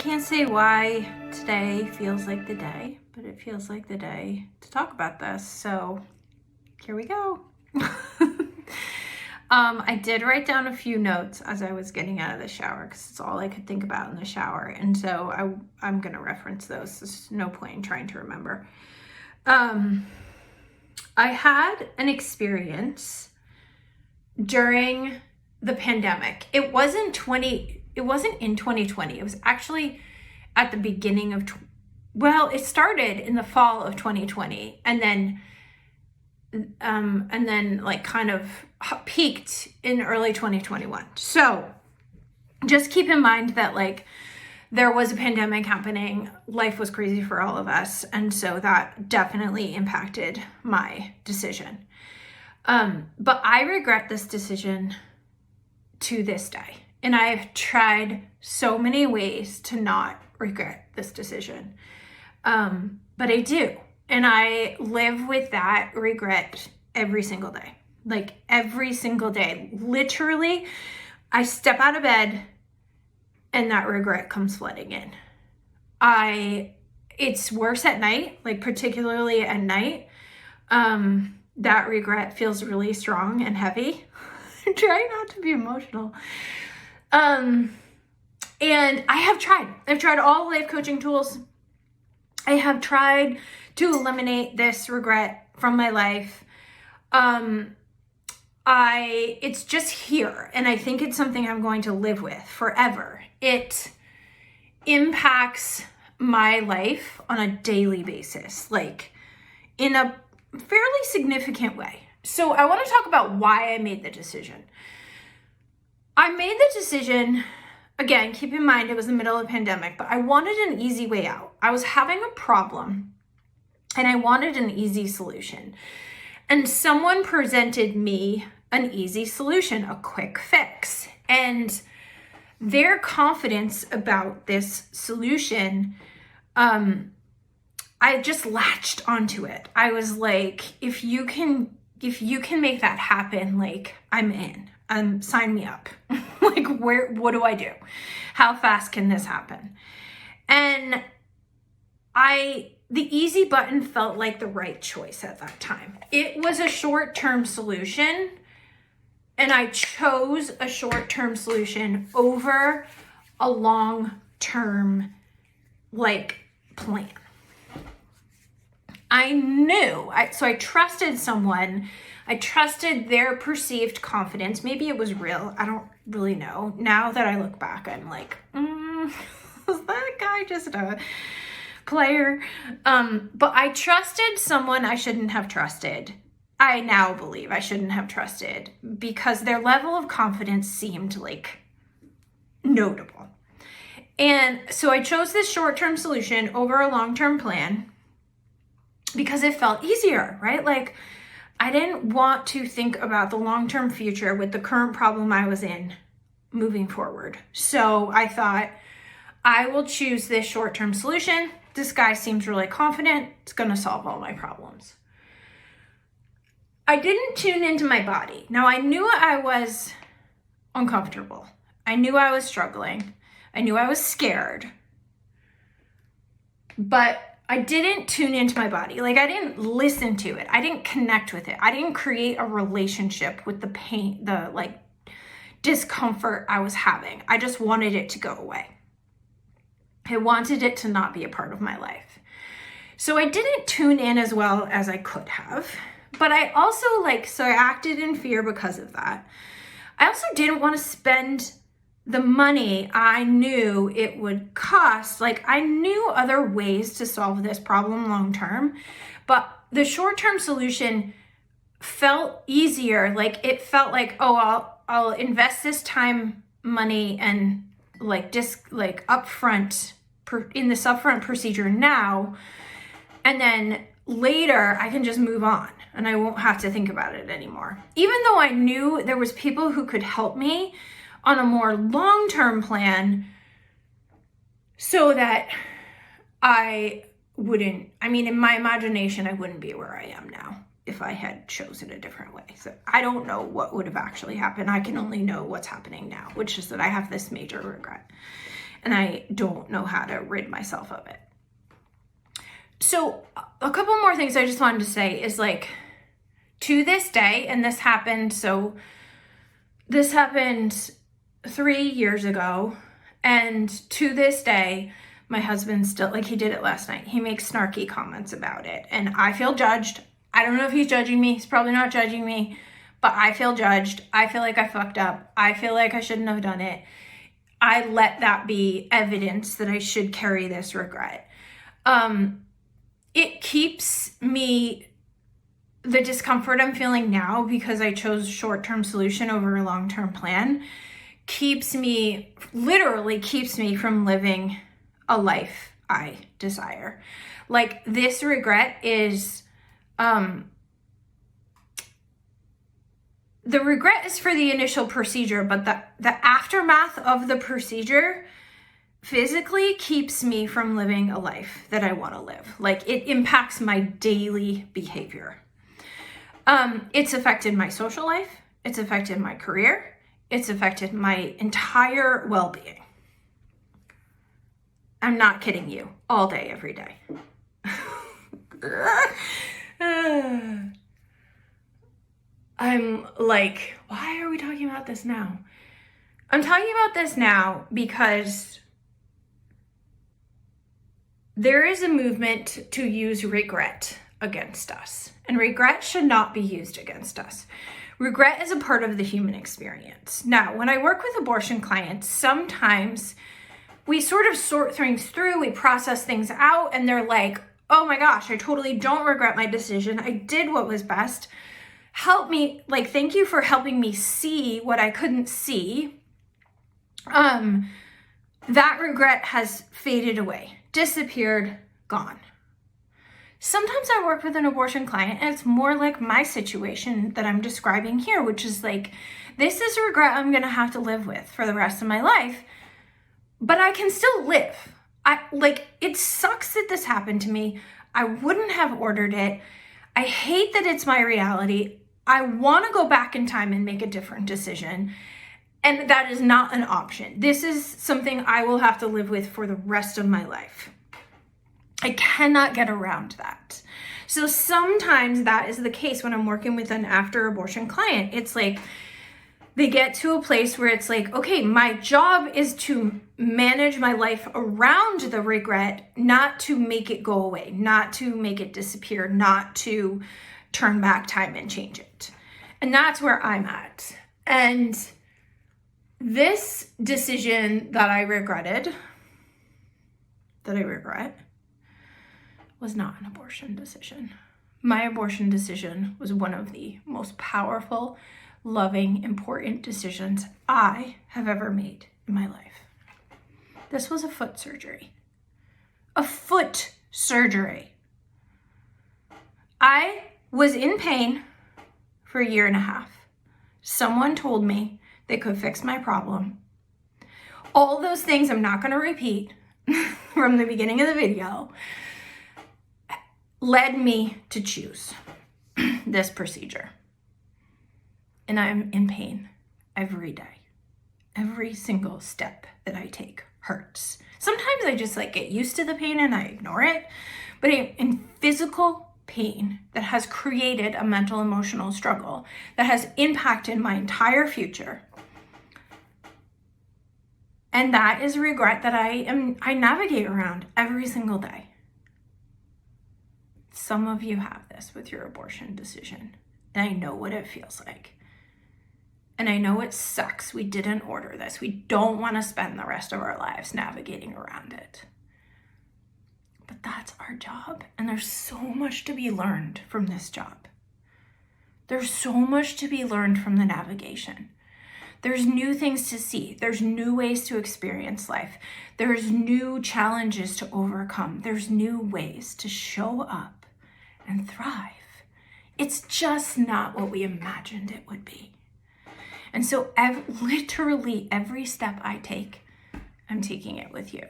can't say why today feels like the day, but it feels like the day to talk about this. So here we go. I did write down a few notes as I was getting out of the shower because it's all I could think about in the shower. And so I'm going to reference those. There's no point in trying to remember. I had an experience during the pandemic. It wasn't in 2020. It was actually at the beginning of, it started in the fall of 2020 and then like kind of peaked in early 2021. So just keep in mind that like there was a pandemic happening. Life was crazy for all of us. And so that definitely impacted my decision. But I regret this decision to this day. And I've tried so many ways to not regret this decision. But I do. And I live with that regret every single day. Like every single day. Literally, I step out of bed and that regret comes flooding in. It's worse at night, like particularly at night. That regret feels really strong and heavy. I'm trying not to be emotional. And I've tried all life coaching tools. I have tried to eliminate this regret from my life. It's just here, and I think it's something I'm going to live with forever. It impacts my life on a daily basis, like in a fairly significant way. So I want to talk about why I made the decision. I made the decision, again, keep in mind it was the middle of the pandemic, but I wanted an easy way out. I was having a problem and I wanted an easy solution. And someone presented me an easy solution, a quick fix. And their confidence about this solution, I just latched onto it. I was like, if you can make that happen, like I'm in. Sign me up. Like, what do I do? How fast can this happen? And the easy button felt like the right choice at that time. It was a short-term solution, and I chose a short-term solution over a long-term, plan. So I trusted someone. I trusted their perceived confidence. Maybe it was real. I don't really know. Now that I look back, I'm like, was that guy just a player? But I trusted someone I shouldn't have trusted. I now believe I shouldn't have trusted because their level of confidence seemed like notable. And so I chose this short-term solution over a long-term plan because it felt easier, right? Like, I didn't want to think about the long-term future with the current problem I was in moving forward. So I thought, I will choose this short-term solution. This guy seems really confident. It's going to solve all my problems. I didn't tune into my body. Now, I knew I was uncomfortable. I knew I was struggling. I knew I was scared. But I didn't tune into my body. Like, I didn't listen to it. I didn't connect with it. I didn't create a relationship with the pain, the discomfort I was having. I just wanted it to go away. I wanted it to not be a part of my life. So I didn't tune in as well as I could have. But I also so I acted in fear because of that. I also didn't want to spend the money I knew it would cost. Like, I knew other ways to solve this problem long term, but the short-term solution felt easier. Like, it felt like, I'll invest this time, money, and upfront in this upfront procedure now, and then later I can just move on and I won't have to think about it anymore. Even though I knew there was people who could help me on a more long-term plan so that in my imagination, I wouldn't be where I am now if I had chosen a different way. So I don't know what would have actually happened. I can only know what's happening now, which is that I have this major regret. and I don't know how to rid myself of it. So a couple more things I just wanted to say is like, to this day, and this happened 3 years ago, and to this day, my husband still, like, he did it last night. He makes snarky comments about it, and I feel judged. I don't know if he's judging me. He's probably not judging me, but I feel judged. I feel like I fucked up. I feel like I shouldn't have done it. I let that be evidence that I should carry this regret. It keeps me, the discomfort I'm feeling now because I chose short-term solution over a long-term plan, literally keeps me from living a life I desire. Like, this regret is, the regret is for the initial procedure, but the aftermath of the procedure physically keeps me from living a life that I want to live. Like, it impacts my daily behavior. It's affected my social life. It's affected my career. It's affected my entire well-being. I'm not kidding you. All day, every day. I'm like, why are we talking about this now? I'm talking about this now because there is a movement to use regret against us, and regret should not be used against us. Regret is a part of the human experience. Now, when I work with abortion clients, sometimes we sort of sort things through, we process things out, and they're like, oh my gosh, I totally don't regret my decision. I did what was best. Help me, like, thank you for helping me see what I couldn't see. That regret has faded away, disappeared, gone. Sometimes I work with an abortion client and it's more like my situation that I'm describing here, which is like, this is a regret I'm gonna have to live with for the rest of my life, but I can still live. It sucks that this happened to me. I wouldn't have ordered it. I hate that it's my reality. I wanna go back in time and make a different decision. And that is not an option. This is something I will have to live with for the rest of my life. I cannot get around that. So sometimes that is the case when I'm working with an after abortion client. It's like they get to a place where it's like, okay, my job is to manage my life around the regret, not to make it go away, not to make it disappear, not to turn back time and change it. And that's where I'm at. And this decision that I regret, was not an abortion decision. My abortion decision was one of the most powerful, loving, important decisions I have ever made in my life. This was a foot surgery. A foot surgery. I was in pain for 1.5 years. Someone told me they could fix my problem. All those things I'm not going to repeat from the beginning of the video led me to choose this procedure. And I'm in pain every day. Every single step that I take hurts. Sometimes I just get used to the pain and I ignore it. But in physical pain that has created a mental emotional struggle that has impacted my entire future. And that is a regret that I navigate around every single day. Some of you have this with your abortion decision, and I know what it feels like. And I know it sucks. We didn't order this. We don't want to spend the rest of our lives navigating around it. But that's our job, and there's so much to be learned from this job. There's so much to be learned from the navigation. There's new things to see. There's new ways to experience life. There's new challenges to overcome. There's new ways to show up and thrive. It's just not what we imagined it would be. And so literally every step I take, I'm taking it with you.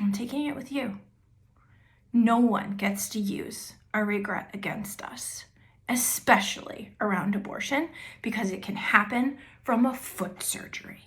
I'm taking it with you. No one gets to use a regret against us, especially around abortion, because it can happen from a foot surgery.